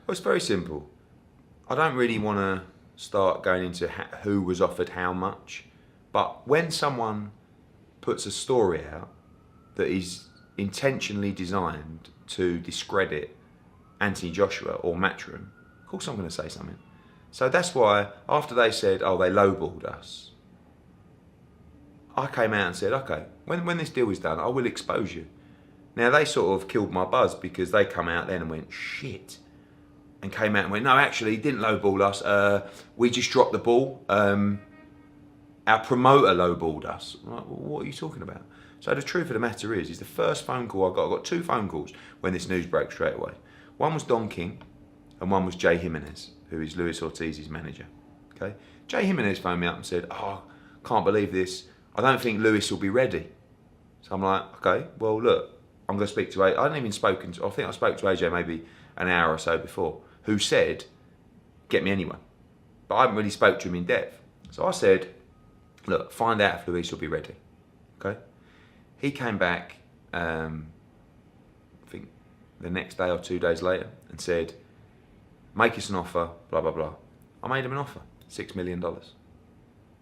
Well, it's very simple. I don't really want to start going into who was offered how much, but when someone puts a story out that is intentionally designed to discredit Anthony Joshua or Matchroom, of course I'm going to say something. So that's why after they said, oh, they lowballed us, I came out and said, okay, when this deal is done, I will expose you. Now they sort of killed my buzz because they come out then and went, shit. And came out and went, no, actually, he didn't lowball us. We just dropped the ball. Our promoter lowballed us. I'm like, well, what are you talking about? So the truth of the matter is the first phone call I got 2 phone calls when this news broke straight away. One was Don King and one was Jay Jimenez, who is Luis Ortiz's manager. Okay, Jay Jimenez phoned me up and said, oh, can't believe this. I don't think Luis will be ready. So I'm like, okay, well, look, I'm going to speak to AJ. I hadn't even spoken to, I think I spoke to AJ maybe an hour or so before, who said, get me anyone. But I haven't really spoke to him in depth. So I said, look, find out if Luis will be ready. Okay? He came back, I think the next day or 2 days later, and said, make us an offer, blah, blah, blah. I made him an offer, $6 million. That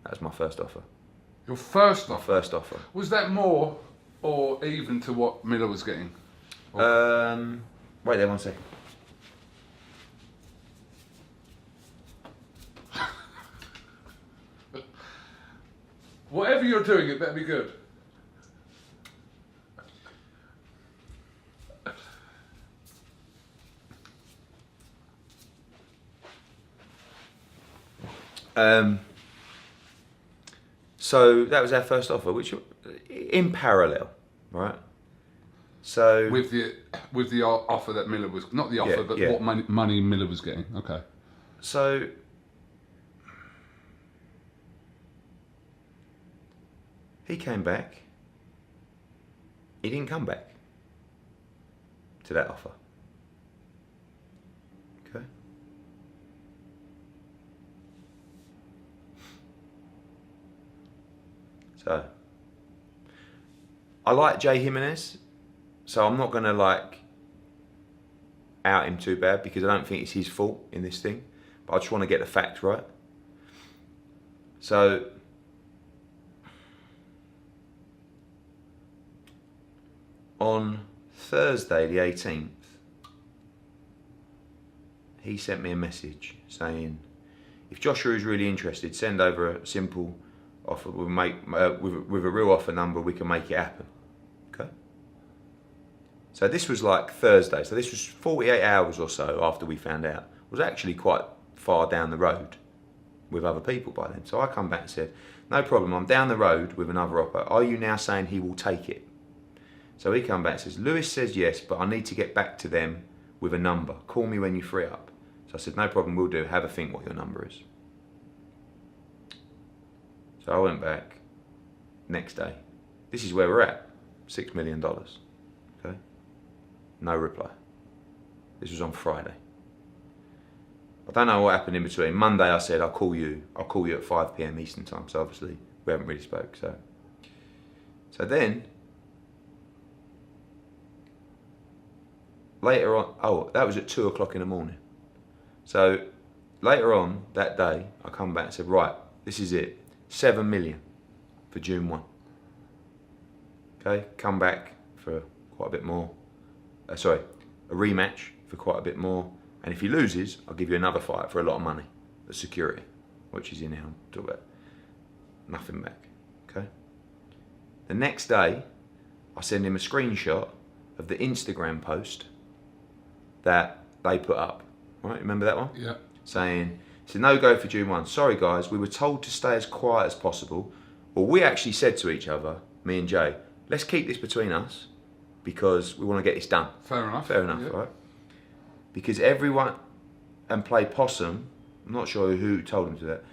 was my first offer. Your first offer? My first offer. Was that more or even to what Miller was getting? Wait there 1 second. Whatever you're doing, it better be good. So that was our first offer, which in parallel, right? So with the offer that Miller was, not the offer, Yeah, but yeah. what money Miller was getting. Okay. So he came back. He didn't come back to that offer. Okay. So I like Jay Jimenez, so I'm not gonna like out him too bad because I don't think it's his fault in this thing. But I just want to get the facts right. So on Thursday the 18th, he sent me a message saying, if Joshua is really interested, send over a simple offer. We'll make with a real offer number. We can make it happen. Okay. So this was like Thursday. So this was 48 hours or so after we found out. It was actually quite far down the road with other people by then. So I come back and said, no problem. I'm down the road with another offer. Are you now saying he will take it? So he come back and says, Luis says yes, but I need to get back to them with a number. Call me when you free up. So I said, no problem, we'll do. Have a think what your number is. So I went back next day. This is where we're at, $6 million. Okay? No reply. This was on Friday. I don't know what happened in between. Monday I said, I'll call you at 5 PM Eastern time. So obviously we haven't really spoke. So then, later on, oh, that was at 2 o'clock in the morning. So later on that day, I come back and said, right, this is it. 7 million for June 1. Okay, come back for quite a bit more. A rematch for quite a bit more. And if he loses, I'll give you another fight for a lot of money. The security, which is in here. Talk about nothing back. Okay. The next day, I send him a screenshot of the Instagram post that they put up. Right, remember that one? Yeah. Saying, it's a no-go for June 1. Sorry guys, we were told to stay as quiet as possible. Well, we actually said to each other, me and Jay, let's keep this between us because we want to get this done. Fair enough. Fair enough, yeah. Right? Because everyone, and play possum, I'm not sure who told him to that,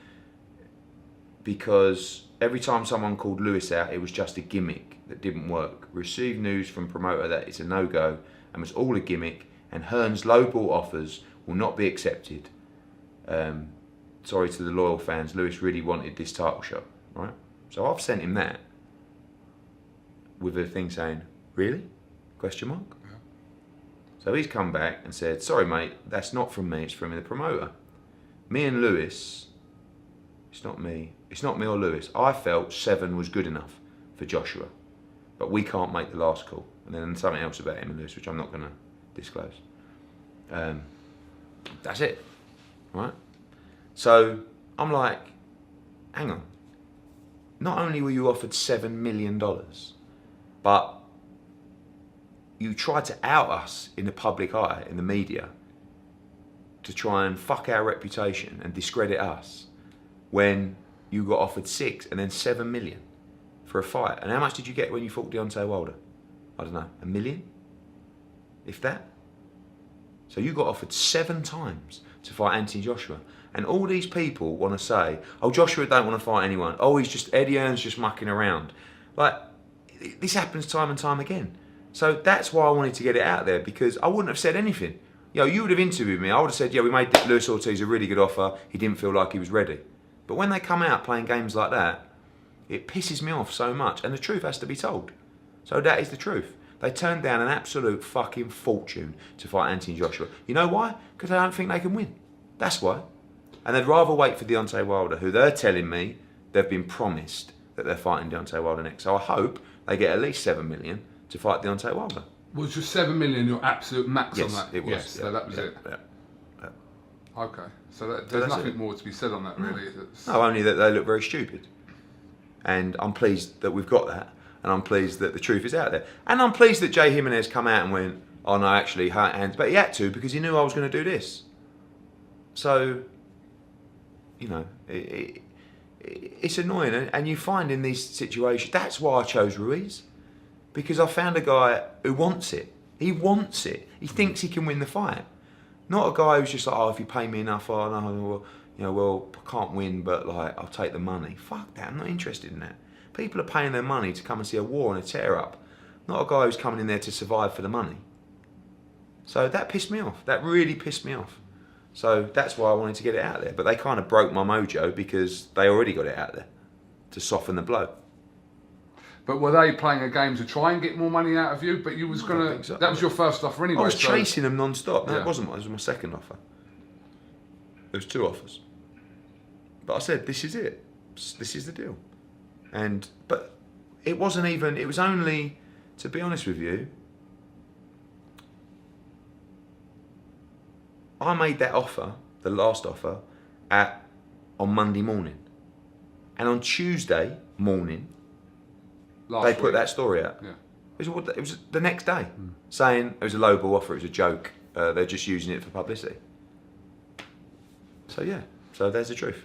because every time someone called Luis out, it was just a gimmick that didn't work. Received news from promoter that it's a no-go and was all a gimmick, and Hearn's lowball offers will not be accepted. Sorry to the loyal fans, Luis really wanted this title shot, right? So I've sent him that with a thing saying, really? Question mark? Yeah. So he's come back and said, sorry mate, that's not from me, it's from the promoter. Me and Lewis, it's not me or Lewis, I felt 7 was good enough for Joshua, but we can't make the last call. And then something else about him and Lewis, which I'm not going to disclose. That's it, right? So I'm like, hang on. Not only were you offered $7 million, but you tried to out us in the public eye, in the media, to try and fuck our reputation and discredit us when you got offered 6 and then 7 million for a fight. And how much did you get when you fought Deontay Wilder? I don't know, $1 million? If that? So you got offered 7 times to fight Anthony Joshua. And all these people want to say, oh, Joshua don't want to fight anyone. Oh, Eddie Hearn's just mucking around. Like, this happens time and time again. So that's why I wanted to get it out there, because I wouldn't have said anything. You know, you would have interviewed me. I would have said, yeah, we made Luis Ortiz a really good offer. He didn't feel like he was ready. But when they come out playing games like that, it pisses me off so much. And the truth has to be told. So that is the truth. They turned down an absolute fucking fortune to fight Anthony Joshua. You know why? Because they don't think they can win. That's why. And they'd rather wait for Deontay Wilder, who they're telling me they've been promised that they're fighting Deontay Wilder next. So I hope they get at least 7 million to fight Deontay Wilder. Was your 7 million your absolute max on that? It was. Yes, so that was it. Okay, so there's nothing more to be said on that, really. No, only that they look very stupid. And I'm pleased that we've got that, and I'm pleased that the truth is out there. And I'm pleased that Jay Jimenez come out and went, oh no, actually, hands. But he had to, because he knew I was going to do this. So, you know, it's annoying. And you find in these situations, that's why I chose Ruiz. Because I found a guy who wants it. He wants it. He thinks he can win the fight. Not a guy who's just like, oh, if you pay me enough, oh no, well, I can't win, but like, I'll take the money. Fuck that, I'm not interested in that. People are paying their money to come and see a war and a tear up. Not a guy who's coming in there to survive for the money. So that pissed me off. That really pissed me off. So that's why I wanted to get it out there. But they kind of broke my mojo because they already got it out there to soften the blow. But were they playing a game to try and get more money out of you? But you was gonna. So. That was your first offer anyway. I was chasing them non-stop. No, yeah. It wasn't. It was my second offer. There was 2 offers. But I said, this is it. This is the deal. But it wasn't even. It was only, to be honest with you, I made that offer, the last offer, on Monday morning, and on Tuesday morning. They put that story out. Yeah. It was the next day, saying it was a lowball offer, it was a joke, they're just using it for publicity. So yeah, so there's the truth.